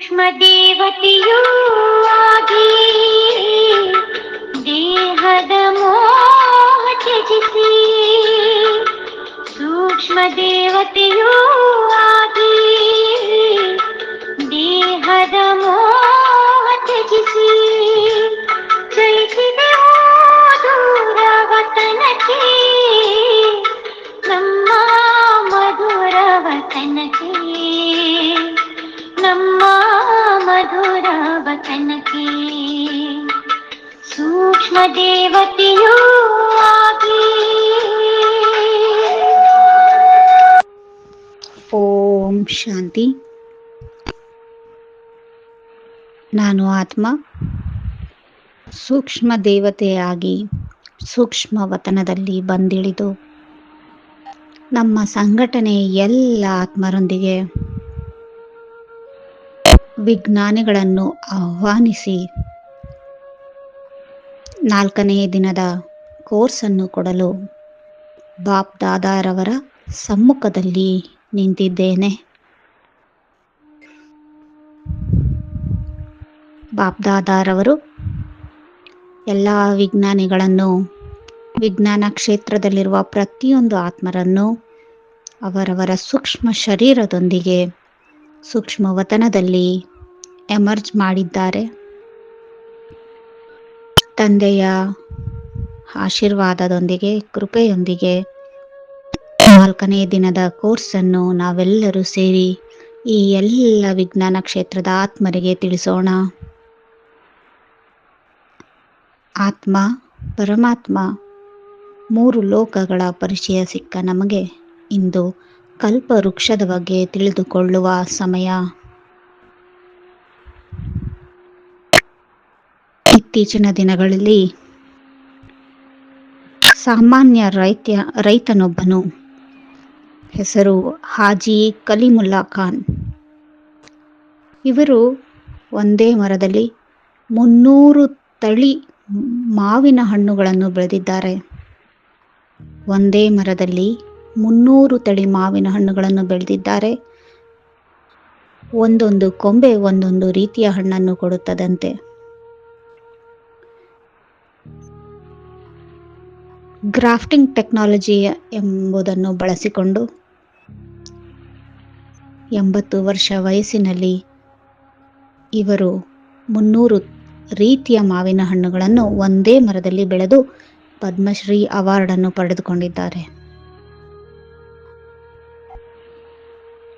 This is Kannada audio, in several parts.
ಸೂಕ್ಷ್ಮ ದೇವತೆಯೂ ಆಗಿ ದೇಹದ ಮೋಹ ತ್ಯಜಿಸಿ, ಸೂಕ್ಷ್ಮ ದೇವತೆಯೂ ಆಗಿ ದೇಹದ ಮೋಹ ತ್ಯಜಿಸಿ, ಜಯಿಸಿದೆವು ದೂರ ವತನಕ್ಕೆ, ನಮ್ಮ ಮಧುರ ವತನಕ್ಕೆ, ನಮ್ಮ ಮಧುರ ವತನಕ್ಕೆ. ಸೂಕ್ಷ್ಮ ದೇವತೆಯೂ ಆಗಿ. ಓಂ ಶಾಂತಿ. ನಾನು ಆತ್ಮ ಸೂಕ್ಷ್ಮ ದೇವತೆಯಾಗಿ ಸೂಕ್ಷ್ಮ ವತನದಲ್ಲಿ ಬಂದಿಳಿದು ನಮ್ಮ ಸಂಘಟನೆ ಎಲ್ಲ ಆತ್ಮರೊಂದಿಗೆ ವಿಜ್ಞಾನಿಗಳನ್ನು ಆಹ್ವಾನಿಸಿ 4ನೇ ದಿನದ ಕೋರ್ಸನ್ನು ಕೊಡಲು ಬಾಪ್ ದಾದಾರವರ ಸಮ್ಮುಖದಲ್ಲಿ ನಿಂತಿದ್ದೇನೆ. ಬಾಪ್ ದಾದಾರವರು ಎಲ್ಲ ವಿಜ್ಞಾನಿಗಳನ್ನು, ವಿಜ್ಞಾನ ಕ್ಷೇತ್ರದಲ್ಲಿರುವ ಪ್ರತಿಯೊಂದು ಆತ್ಮರನ್ನು ಅವರವರ ಸೂಕ್ಷ್ಮ ಶರೀರದೊಂದಿಗೆ ಸೂಕ್ಷ್ಮ ವತನದಲ್ಲಿ ಎಮರ್ಜ್ ಮಾಡಿದ್ದಾರೆ. ತಂದೆಯ ಆಶೀರ್ವಾದದೊಂದಿಗೆ, ಕೃಪೆಯೊಂದಿಗೆ 4ನೇ ದಿನದ ಕೋರ್ಸನ್ನು ನಾವೆಲ್ಲರೂ ಸೇರಿ ಈ ಎಲ್ಲ ವಿಜ್ಞಾನ ಕ್ಷೇತ್ರದ ಆತ್ಮರಿಗೆ ತಿಳಿಸೋಣ. ಆತ್ಮ, ಪರಮಾತ್ಮ, 3 ಲೋಕಗಳ ಪರಿಚಯ ಸಿಕ್ಕ ನಮಗೆ ಇಂದು ಕಲ್ಪ ವೃಕ್ಷದ ಬಗ್ಗೆ ತಿಳಿದುಕೊಳ್ಳುವ ಸಮಯ. ಇತ್ತೀಚಿನ ದಿನಗಳಲ್ಲಿ ಸಾಮಾನ್ಯ ರೈತನೊಬ್ಬನು, ಹೆಸರು ಹಾಜಿ ಕಲಿಮುಲ್ಲಾ ಖಾನ್, ಇವರು ಒಂದೇ ಮರದಲ್ಲಿ 300 ತಳಿ ಮಾವಿನ ಹಣ್ಣುಗಳನ್ನು ಬೆಳೆದಿದ್ದಾರೆ. ಒಂದೇ ಮರದಲ್ಲಿ 300 ತಳಿ ಮಾವಿನ ಹಣ್ಣುಗಳನ್ನು ಬೆಳೆದಿದ್ದಾರೆ. ಒಂದೊಂದು ಕೊಂಬೆ ಒಂದೊಂದು ರೀತಿಯ ಹಣ್ಣನ್ನು ಕೊಡುತ್ತದಂತೆ. ಗ್ರಾಫ್ಟಿಂಗ್ ಟೆಕ್ನಾಲಜಿ ಎಂಬುದನ್ನು ಬಳಸಿಕೊಂಡು 80 ವರ್ಷ ವಯಸ್ಸಿನಲ್ಲಿ ಇವರು 300 ರೀತಿಯ ಮಾವಿನ ಹಣ್ಣುಗಳನ್ನು ಒಂದೇ ಮರದಲ್ಲಿ ಬೆಳೆದು ಪದ್ಮಶ್ರೀ ಅವಾರ್ಡನ್ನು ಪಡೆದುಕೊಂಡಿದ್ದಾರೆ.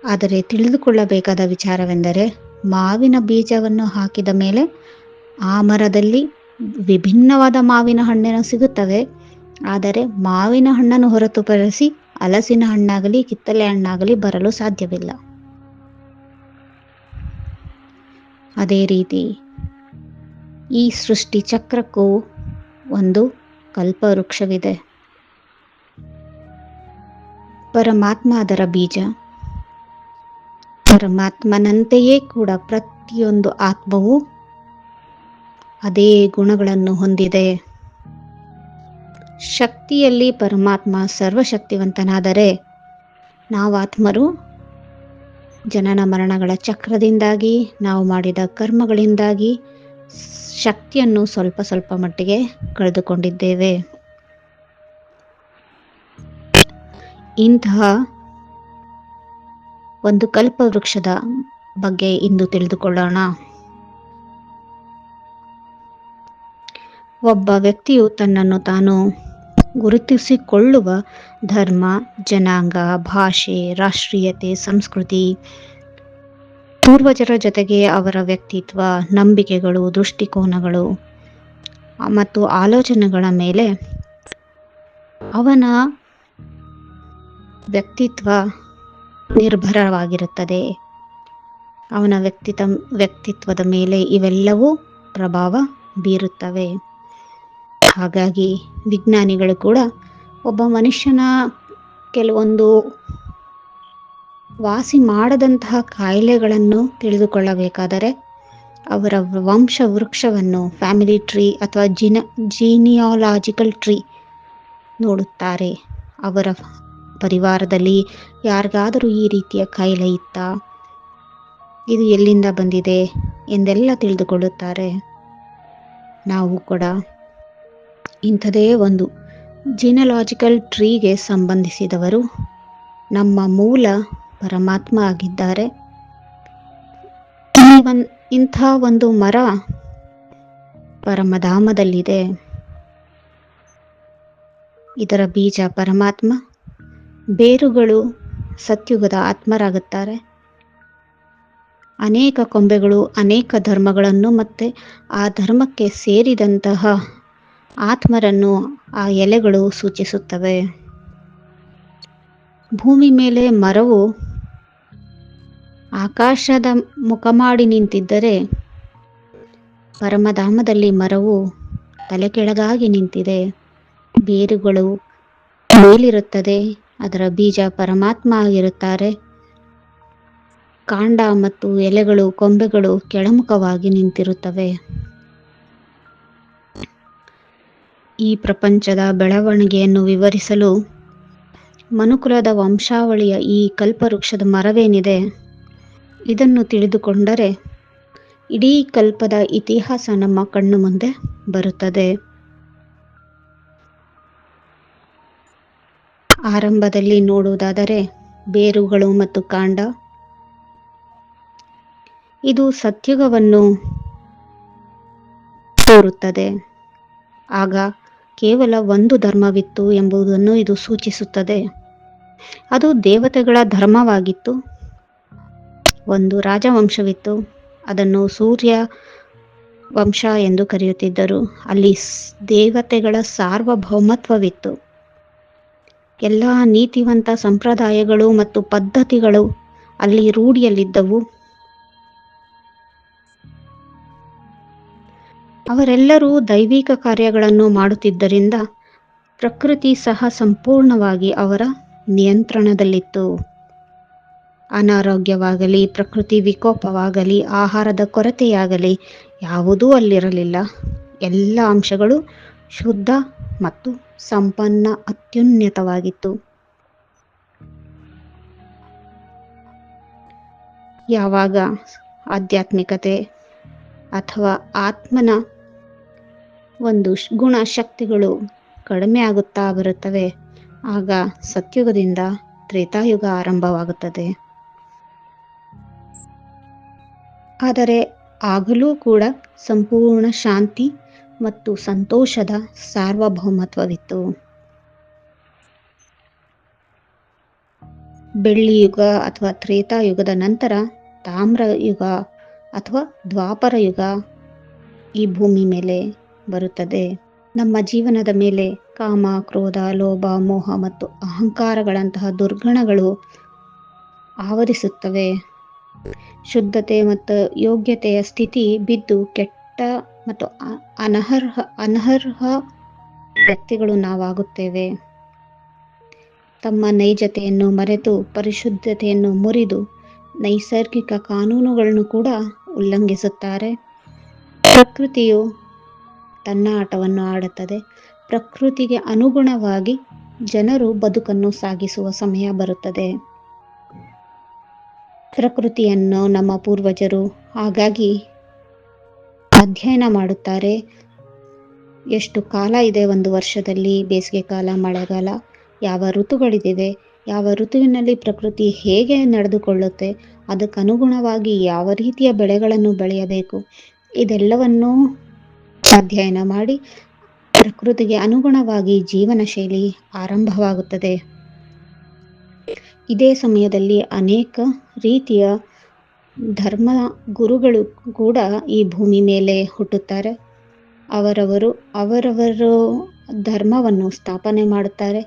ಆದರೆ ತಿಳಿದುಕೊಳ್ಳಬೇಕಾದ ವಿಚಾರವೆಂದರೆ, ಮಾವಿನ ಬೀಜವನ್ನು ಹಾಕಿದ ಮೇಲೆ ಆ ಮರದಲ್ಲಿ ವಿಭಿನ್ನವಾದ ಮಾವಿನ ಹಣ್ಣನ್ನು ಸಿಗುತ್ತವೆ. ಆದರೆ ಮಾವಿನ ಹಣ್ಣನ್ನು ಹೊರತುಪಡಿಸಿ ಹಲಸಿನ ಹಣ್ಣಾಗಲಿ ಕಿತ್ತಳೆ ಹಣ್ಣಾಗಲಿ ಬರಲು ಸಾಧ್ಯವಿಲ್ಲ. ಅದೇ ರೀತಿ ಈ ಸೃಷ್ಟಿ ಚಕ್ರಕ್ಕೂ ಒಂದು ಕಲ್ಪವೃಕ್ಷವಿದೆ. ಪರಮಾತ್ಮ ಅದರ ಬೀಜ. ಪರಮಾತ್ಮನಂತೆಯೇ ಕೂಡ ಪ್ರತಿಯೊಂದು ಆತ್ಮವು ಅದೇ ಗುಣಗಳನ್ನು ಹೊಂದಿದೆ. ಶಕ್ತಿಯಲ್ಲಿ ಪರಮಾತ್ಮ ಸರ್ವಶಕ್ತಿವಂತನಾದರೆ, ನಾವಾತ್ಮರು ಜನನ ಮರಣಗಳ ಚಕ್ರದಿಂದಾಗಿ, ನಾವು ಮಾಡಿದ ಕರ್ಮಗಳಿಂದಾಗಿ ಶಕ್ತಿಯನ್ನು ಸ್ವಲ್ಪ ಸ್ವಲ್ಪ ಮಟ್ಟಿಗೆ ಕಳೆದುಕೊಂಡಿದ್ದೇವೆ. ಇಂತಹ ಒಂದು ಕಲ್ಪವೃಕ್ಷದ ಬಗ್ಗೆ ಇಂದು ತಿಳಿದುಕೊಳ್ಳೋಣ. ಒಬ್ಬ ವ್ಯಕ್ತಿಯು ತನ್ನನ್ನು ತಾನು ಗುರುತಿಸಿಕೊಳ್ಳುವ ಧರ್ಮ, ಜನಾಂಗ, ಭಾಷೆ, ರಾಷ್ಟ್ರೀಯತೆ, ಸಂಸ್ಕೃತಿ, ಪೂರ್ವಜರ ಜೊತೆಗೆ ಅವರ ವ್ಯಕ್ತಿತ್ವ, ನಂಬಿಕೆಗಳು, ದೃಷ್ಟಿಕೋನಗಳು ಮತ್ತು ಆಲೋಚನೆಗಳ ಮೇಲೆ ಅವನ ವ್ಯಕ್ತಿತ್ವ ನಿರ್ಭರವಾಗಿರುತ್ತದೆ. ಅವನ ವ್ಯಕ್ತಿತ್ವದ ಮೇಲೆ ಇವೆಲ್ಲವೂ ಪ್ರಭಾವ ಬೀರುತ್ತವೆ. ಹಾಗಾಗಿ ವಿಜ್ಞಾನಿಗಳು ಕೂಡ ಒಬ್ಬ ಮನುಷ್ಯನ ಕೆಲವೊಂದು ವಾಸಿ ಮಾಡದಂತಹ ಕಾಯಿಲೆಗಳನ್ನು ತಿಳಿದುಕೊಳ್ಳಬೇಕಾದರೆ ಅವರ ವಂಶ ವೃಕ್ಷವನ್ನು, ಫ್ಯಾಮಿಲಿ ಟ್ರೀ ಅಥವಾ ಜೀನಿಯಾಲಾಜಿಕಲ್ ಟ್ರೀ ನೋಡುತ್ತಾರೆ. ಅವರ ಪರಿವಾರದಲ್ಲಿ ಯಾರಿಗಾದರೂ ಈ ರೀತಿಯ ಕಾಯಿಲೆ ಇತ್ತಾ, ಇದು ಎಲ್ಲಿಂದ ಬಂದಿದೆ ಎಂದೆಲ್ಲ ತಿಳಿದುಕೊಳ್ಳುತ್ತಾರೆ. ನಾವು ಕೂಡ ಇಂಥದೇ ಒಂದು ಜಿನಲಾಜಿಕಲ್ ಟ್ರೀಗೆ ಸಂಬಂಧಿಸಿದವರು. ನಮ್ಮ ಮೂಲ ಪರಮಾತ್ಮ ಆಗಿದ್ದಾರೆ. ಇಂಥ ಒಂದು ಮರ ಪರಮಧಾಮದಲ್ಲಿದೆ. ಇದರ ಬೀಜ ಪರಮಾತ್ಮ, ಬೇರುಗಳು ಸತ್ಯುಗದ ಆತ್ಮರಾಗುತ್ತಾರೆ. ಅನೇಕ ಕೊಂಬೆಗಳು ಅನೇಕ ಧರ್ಮಗಳನ್ನು ಮತ್ತೆ ಆ ಧರ್ಮಕ್ಕೆ ಸೇರಿದಂತಹ ಆತ್ಮರನ್ನು ಆ ಎಲೆಗಳು ಸೂಚಿಸುತ್ತವೆ. ಭೂಮಿ ಮೇಲೆ ಮರವು ಆಕಾಶದ ಮುಖ ಮಾಡಿ ನಿಂತಿದ್ದರೆ, ಪರಮಧಾಮದಲ್ಲಿ ಮರವು ತಲೆ ಕೆಳಗಾಗಿ ನಿಂತಿದೆ. ಬೇರುಗಳು ಮೇಲಿರುತ್ತದೆ, ಅದರ ಬೀಜ ಪರಮಾತ್ಮ ಆಗಿರುತ್ತಾರೆ. ಕಾಂಡ ಮತ್ತು ಎಲೆಗಳು, ಕೊಂಬೆಗಳು ಕೆಳಮುಖವಾಗಿ ನಿಂತಿರುತ್ತವೆ. ಈ ಪ್ರಪಂಚದ ಬೆಳವಣಿಗೆಯನ್ನು ವಿವರಿಸಲು ಮನುಕುಲದ ವಂಶಾವಳಿಯ ಈ ಕಲ್ಪವೃಕ್ಷದ ಮರವೇನಿದೆ, ಇದನ್ನು ತಿಳಿದುಕೊಂಡರೆ ಇಡೀ ಕಲ್ಪದ ಇತಿಹಾಸ ನಮ್ಮ ಕಣ್ಣು ಮುಂದೆ ಬರುತ್ತದೆ. ಆರಂಭದಲ್ಲಿ ನೋಡುವುದಾದರೆ ಬೇರುಗಳು ಮತ್ತು ಕಾಂಡ, ಇದು ಸತ್ಯುಗವನ್ನು ತೋರುತ್ತದೆ. ಆಗ ಕೇವಲ ಒಂದು ಧರ್ಮವಿತ್ತು ಎಂಬುದನ್ನು ಇದು ಸೂಚಿಸುತ್ತದೆ. ಅದು ದೇವತೆಗಳ ಧರ್ಮವಾಗಿತ್ತು. ಒಂದು ರಾಜವಂಶವಿತ್ತು, ಅದನ್ನು ಸೂರ್ಯ ವಂಶ ಎಂದು ಕರೆಯುತ್ತಿದ್ದರು. ಅಲ್ಲಿ ದೇವತೆಗಳ ಸಾರ್ವಭೌಮತ್ವವಿತ್ತು. ಎಲ್ಲ ನೀತಿವಂತ ಸಂಪ್ರದಾಯಗಳು ಮತ್ತು ಪದ್ಧತಿಗಳು ಅಲ್ಲಿ ರೂಢಿಯಲ್ಲಿದ್ದವು. ಅವರೆಲ್ಲರೂ ದೈವಿಕ ಕಾರ್ಯಗಳನ್ನು ಮಾಡುತ್ತಿದ್ದರಿಂದ ಪ್ರಕೃತಿ ಸಹ ಸಂಪೂರ್ಣವಾಗಿ ಅವರ ನಿಯಂತ್ರಣದಲ್ಲಿತ್ತು. ಅನಾರೋಗ್ಯವಾಗಲಿ, ಪ್ರಕೃತಿ ವಿಕೋಪವಾಗಲಿ, ಆಹಾರದ ಕೊರತೆಯಾಗಲಿ ಯಾವುದೂ ಅಲ್ಲಿರಲಿಲ್ಲ. ಎಲ್ಲ ಅಂಶಗಳು ಶುದ್ಧ ಮತ್ತು ಸಂಪನ್ನ, ಅತ್ಯುನ್ನತವಾಗಿತ್ತು. ಯಾವಾಗ ಆಧ್ಯಾತ್ಮಿಕತೆ ಅಥವಾ ಆತ್ಮನ ಒಂದು ಗುಣ ಶಕ್ತಿಗಳು ಕಡಿಮೆ ಆಗುತ್ತಾ ಬರುತ್ತವೆ, ಆಗ ಸತ್ಯುಗದಿಂದ ತ್ರೇತಾಯುಗ ಆರಂಭವಾಗುತ್ತದೆ. ಆದರೆ ಆಗಲೂ ಕೂಡ ಸಂಪೂರ್ಣ ಶಾಂತಿ ಮತ್ತು ಸಂತೋಷದ ಸಾರ್ವಭೌಮತ್ವವಿತ್ತು. ಬೆಳ್ಳಿಯುಗ ಅಥವಾ ತ್ರೇತಾಯುಗದ ನಂತರ ತಾಮ್ರಯುಗ ಅಥವಾ ದ್ವಾಪರ ಯುಗ ಈ ಭೂಮಿ ಮೇಲೆ ಬರುತ್ತದೆ. ನಮ್ಮ ಜೀವನದ ಮೇಲೆ ಕಾಮ, ಕ್ರೋಧ, ಲೋಭ, ಮೋಹ ಮತ್ತು ಅಹಂಕಾರಗಳಂತಹ ದುರ್ಗುಣಗಳು ಆವರಿಸುತ್ತವೆ. ಶುದ್ಧತೆ ಮತ್ತು ಯೋಗ್ಯತೆಯ ಸ್ಥಿತಿ ಬಿದ್ದು ಕೆಟ್ಟ ಮತ್ತು ಅನರ್ಹ ವ್ಯಕ್ತಿಗಳು ನಾವಾಗುತ್ತೇವೆ. ತಮ್ಮ ನೈಜತೆಯನ್ನು ಮರೆತು ಪರಿಶುದ್ಧತೆಯನ್ನು ಮುರಿದು ನೈಸರ್ಗಿಕ ಕಾನೂನುಗಳನ್ನು ಕೂಡ ಉಲ್ಲಂಘಿಸುತ್ತಾರೆ. ಪ್ರಕೃತಿಯು ತನ್ನ ಆಟವನ್ನು ಆಡುತ್ತದೆ. ಪ್ರಕೃತಿಗೆ ಅನುಗುಣವಾಗಿ ಜನರು ಬದುಕನ್ನು ಸಾಗಿಸುವ ಸಮಯ ಬರುತ್ತದೆ. ಪ್ರಕೃತಿಯನ್ನು ನಮ್ಮ ಪೂರ್ವಜರು ಹಾಗಾಗಿ ಅಧ್ಯಯನ ಮಾಡುತ್ತಾರೆ. ಎಷ್ಟು ಕಾಲ ಇದೆ ಒಂದು ವರ್ಷದಲ್ಲಿ, ಬೇಸಿಗೆ ಕಾಲ, ಮಳೆಗಾಲ, ಯಾವ ಋತುಗಳಿವೆ, ಯಾವ ಋತುವಿನಲ್ಲಿ ಪ್ರಕೃತಿ ಹೇಗೆ ನಡೆದುಕೊಳ್ಳುತ್ತೆ, ಅದಕ್ಕನುಗುಣವಾಗಿ ಯಾವ ರೀತಿಯ ಬೆಳೆಗಳನ್ನು ಬೆಳೆಯಬೇಕು, ಇದೆಲ್ಲವನ್ನೂ ಅಧ್ಯಯನ ಮಾಡಿ ಪ್ರಕೃತಿಗೆ ಅನುಗುಣವಾಗಿ ಜೀವನ ಶೈಲಿ ಆರಂಭವಾಗುತ್ತದೆ. ಇದೇ ಸಮಯದಲ್ಲಿ ಅನೇಕ ರೀತಿಯ ಧರ್ಮ ಗುರುಗಳು ಕೂಡ ಈ ಭೂಮಿ ಮೇಲೆ ಹುಟ್ಟುತ್ತಾರೆ. ಅವರವರು ಧರ್ಮವನ್ನು ಸ್ಥಾಪನೆ ಮಾಡುತ್ತಾರೆ.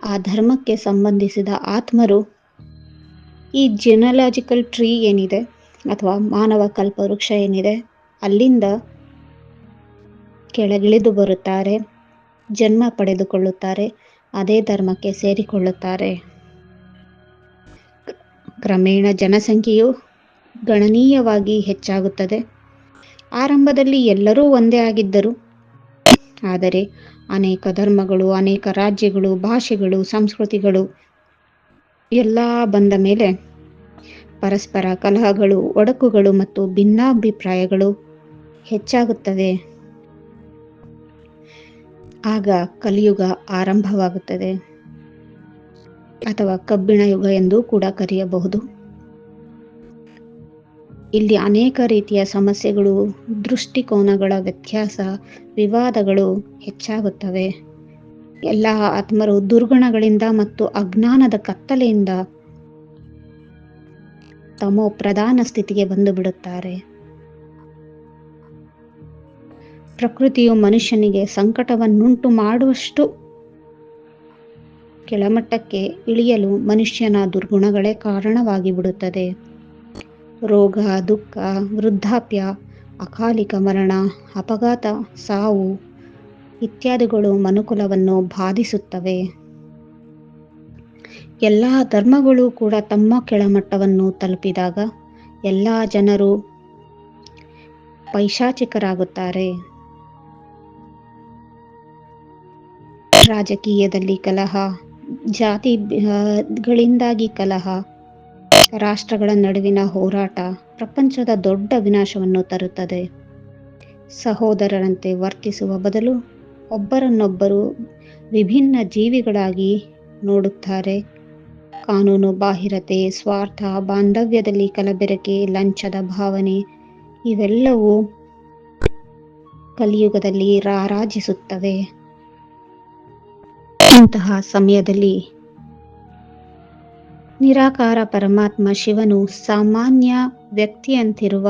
ಆ ಧರ್ಮಕ್ಕೆ ಸಂಬಂಧಿಸಿದ ಆತ್ಮರು ಈ ಜಿನಲಾಜಿಕಲ್ ಟ್ರೀ ಏನಿದೆ ಅಥವಾ ಮಾನವ ಕಲ್ಪವೃಕ್ಷ ಏನಿದೆ ಅಲ್ಲಿಂದ ಕೆಳಗಿಳಿದು ಬರುತ್ತಾರೆ, ಜನ್ಮ ಪಡೆದುಕೊಳ್ಳುತ್ತಾರೆ, ಅದೇ ಧರ್ಮಕ್ಕೆ ಸೇರಿಕೊಳ್ಳುತ್ತಾರೆ. ಕ್ರಮೇಣ ಜನಸಂಖ್ಯೆಯು ಗಣನೀಯವಾಗಿ ಹೆಚ್ಚಾಗುತ್ತದೆ. ಆರಂಭದಲ್ಲಿ ಎಲ್ಲರೂ ಒಂದೇ ಆಗಿದ್ದರು. ಆದರೆ ಅನೇಕ ಧರ್ಮಗಳು, ಅನೇಕ ರಾಜ್ಯಗಳು, ಭಾಷೆಗಳು, ಸಂಸ್ಕೃತಿಗಳು ಎಲ್ಲ ಬಂದ ಮೇಲೆ ಪರಸ್ಪರ ಕಲಹಗಳು, ಒಡಕುಗಳು ಮತ್ತು ಭಿನ್ನಾಭಿಪ್ರಾಯಗಳು ಹೆಚ್ಚಾಗುತ್ತವೆ. ಆಗ ಕಲಿಯುಗ ಆರಂಭವಾಗುತ್ತದೆ, ಅಥವಾ ಕಬ್ಬಿಣ ಯುಗ ಎಂದು ಕೂಡ ಕರೆಯಬಹುದು. ಇಲ್ಲಿ ಅನೇಕ ರೀತಿಯ ಸಮಸ್ಯೆಗಳು, ದೃಷ್ಟಿಕೋನಗಳ ವ್ಯತ್ಯಾಸ, ವಿವಾದಗಳು ಹೆಚ್ಚಾಗುತ್ತವೆ. ಎಲ್ಲ ಆತ್ಮರು ದುರ್ಗುಣಗಳಿಂದ ಮತ್ತು ಅಜ್ಞಾನದ ಕತ್ತಲೆಯಿಂದ ತಮೋ ಪ್ರಧಾನ ಸ್ಥಿತಿಗೆ ಬಂದು ಬಿಡುತ್ತಾರೆ. ಪ್ರಕೃತಿಯು ಮನುಷ್ಯನಿಗೆ ಸಂಕಟವನ್ನುಂಟು ಮಾಡುವಷ್ಟು ಕೆಳಮಟ್ಟಕ್ಕೆ ಇಳಿಯಲು ಮನುಷ್ಯನ ದುರ್ಗುಣಗಳೇ ಕಾರಣವಾಗಿ ಬಿಡುತ್ತದೆ. ರೋಗ, ದುಃಖ, ವೃದ್ಧಾಪ್ಯ, ಅಕಾಲಿಕ ಮರಣ, ಅಪಘಾತ, ಸಾವು ಇತ್ಯಾದಿಗಳು ಮನುಕುಲವನ್ನು ಬಾಧಿಸುತ್ತವೆ. ಎಲ್ಲ ಧರ್ಮಗಳು ಕೂಡ ತಮ್ಮ ಕೆಳಮಟ್ಟವನ್ನು ತಲುಪಿದಾಗ ಎಲ್ಲ ಜನರು ಪೈಶಾಚಿಕರಾಗುತ್ತಾರೆ. ರಾಜಕೀಯದಲ್ಲಿ ಕಲಹ, ಜಾತಿಗಳಿಂದಾಗಿ ಕಲಹ, ರಾಷ್ಟ್ರಗಳ ನಡುವಿನ ಹೋರಾಟ ಪ್ರಪಂಚದ ದೊಡ್ಡ ವಿನಾಶವನ್ನು ತರುತ್ತದೆ. ಸಹೋದರರಂತೆ ವರ್ತಿಸುವ ಬದಲು ಒಬ್ಬರನ್ನೊಬ್ಬರು ವಿಭಿನ್ನ ಜೀವಿಗಳಾಗಿ ನೋಡುತ್ತಾರೆ. ಕಾನೂನು ಬಾಹಿರತೆ, ಸ್ವಾರ್ಥ, ಬಾಂಧವ್ಯದಲ್ಲಿ ಕಲಬೆರಕೆ, ಲಂಚದ ಭಾವನೆ ಇವೆಲ್ಲವೂ ಕಲಿಯುಗದಲ್ಲಿ ರಾರಾಜಿಸುತ್ತವೆ. ಇಂತಹ ಸಮಯದಲ್ಲಿ ನಿರಾಕಾರ ಪರಮಾತ್ಮ ಶಿವನು ಸಾಮಾನ್ಯ ವ್ಯಕ್ತಿಯಂತಿರುವ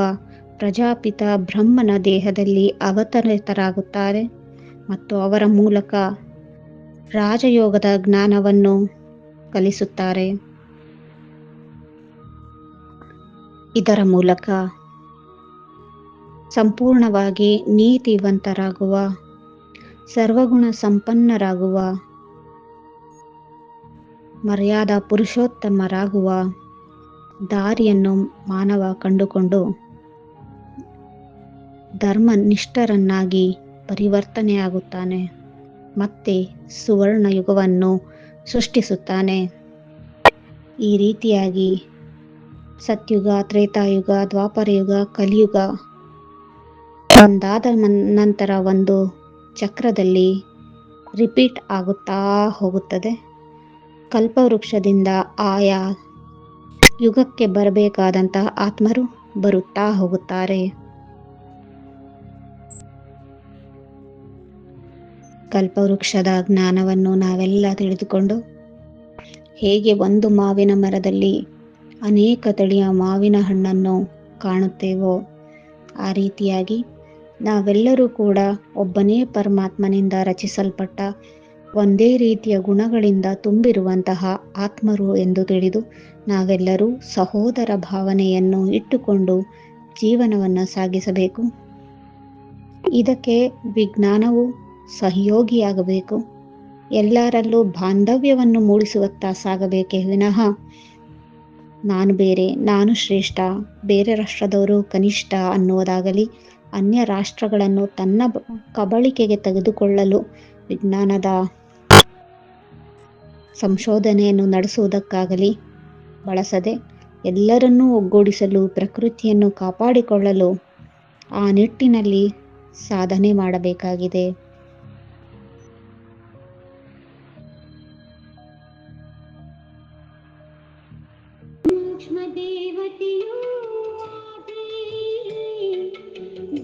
ಪ್ರಜಾಪಿತ ಬ್ರಹ್ಮನ ದೇಹದಲ್ಲಿ ಅವತರಿತರಾಗುತ್ತಾರೆ ಮತ್ತು ಅವರ ಮೂಲಕ ರಾಜಯೋಗದ ಜ್ಞಾನವನ್ನು ಕಲಿಸುತ್ತಾರೆ. ಇದರ ಮೂಲಕ ಸಂಪೂರ್ಣವಾಗಿ ನೀತಿವಂತರಾಗುವ, ಸರ್ವಗುಣ ಸಂಪನ್ನರಾಗುವ, ಮರ್ಯಾದಾ ಪುರುಷೋತ್ತಮರಾಗುವ ದಾರಿಯನ್ನು ಮಾನವ ಕಂಡುಕೊಂಡು ಧರ್ಮನಿಷ್ಠರನ್ನಾಗಿ ಪರಿವರ್ತನೆಯಾಗುತ್ತಾನೆ. ಮತ್ತೆ ಸುವರ್ಣ ಯುಗವನ್ನು ಸೃಷ್ಟಿಸುತ್ತಾನೆ. ಈ ರೀತಿಯಾಗಿ ಸತ್ಯುಗ, ತ್ರೇತಾಯುಗ, ದ್ವಾಪರಯುಗ, ಕಲಿಯುಗ ಒಂದಾದ ನಂತರ ಒಂದು ಚಕ್ರದಲ್ಲಿ ರಿಪೀಟ್ ಆಗುತ್ತಾ ಹೋಗುತ್ತದೆ. ಕಲ್ಪವೃಕ್ಷದಿಂದ ಆಯಾ ಯುಗಕ್ಕೆ ಬರಬೇಕಾದಂತಹ ಆತ್ಮರು ಬರುತ್ತಾ ಹೋಗುತ್ತಾರೆ. ಕಲ್ಪವೃಕ್ಷದ ಜ್ಞಾನವನ್ನು ನಾವೆಲ್ಲ ತಿಳಿದುಕೊಂಡು ಹೇಗೆ ಒಂದು ಮಾವಿನ ಮರದಲ್ಲಿ ಅನೇಕ ತಳಿಯ ಮಾವಿನ ಹಣ್ಣನ್ನು ಕಾಣುತ್ತೇವೋ ಆ ರೀತಿಯಾಗಿ ನಾವೆಲ್ಲರೂ ಕೂಡ ಒಬ್ಬನೇ ಪರಮಾತ್ಮನಿಂದ ರಚಿಸಲ್ಪಟ್ಟ ಒಂದೇ ರೀತಿಯ ಗುಣಗಳಿಂದ ತುಂಬಿರುವಂತಹ ಆತ್ಮರು ಎಂದು ತಿಳಿದು ನಾವೆಲ್ಲರೂ ಸಹೋದರ ಭಾವನೆಯನ್ನು ಇಟ್ಟುಕೊಂಡು ಜೀವನವನ್ನು ಸಾಗಿಸಬೇಕು. ಇದಕ್ಕೆ ವಿಜ್ಞಾನವು ಸಹಯೋಗಿಯಾಗಬೇಕು. ಎಲ್ಲರಲ್ಲೂ ಬಾಂಧವ್ಯವನ್ನು ಮೂಡಿಸುವತ್ತ ಸಾಗಬೇಕೇ ವಿನಃ ನಾನು ಬೇರೆ, ನಾನು ಶ್ರೇಷ್ಠ, ಬೇರೆ ರಾಷ್ಟ್ರದವರು ಕನಿಷ್ಠ ಅನ್ನುವುದಾಗಲಿ, ಅನ್ಯ ರಾಷ್ಟ್ರಗಳನ್ನು ತನ್ನ ಕಬಳಿಕೆಗೆ ತೆಗೆದುಕೊಳ್ಳಲು ವಿಜ್ಞಾನದ ಸಂಶೋಧನೆಯನ್ನು ನಡೆಸುವುದಕ್ಕಾಗಲಿ ಬಳಸದೆ ಎಲ್ಲರನ್ನೂ ಒಗ್ಗೂಡಿಸಲು, ಪ್ರಕೃತಿಯನ್ನು ಕಾಪಾಡಿಕೊಳ್ಳಲು ಆ ನಿಟ್ಟಿನಲ್ಲಿ ಸಾಧನೆ ಮಾಡಬೇಕಾಗಿದೆ. ದೇವತೆಯೂ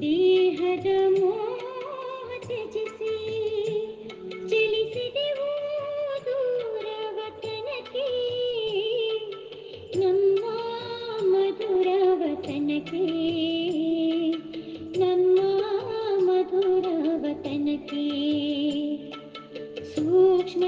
ದೇಹದ ಮೋಹ ತ್ಯಜಿಸಿ ಚಲಿಸಿದೆವು ದೂರ ವತನಕ್ಕೆ, ನಮ್ಮ ಮಧುರ ವತನಕ್ಕೆ, ನಮ್ಮ ಮಧುರ ವತನಕ್ಕೆ. ಸೂಕ್ಷ್ಮ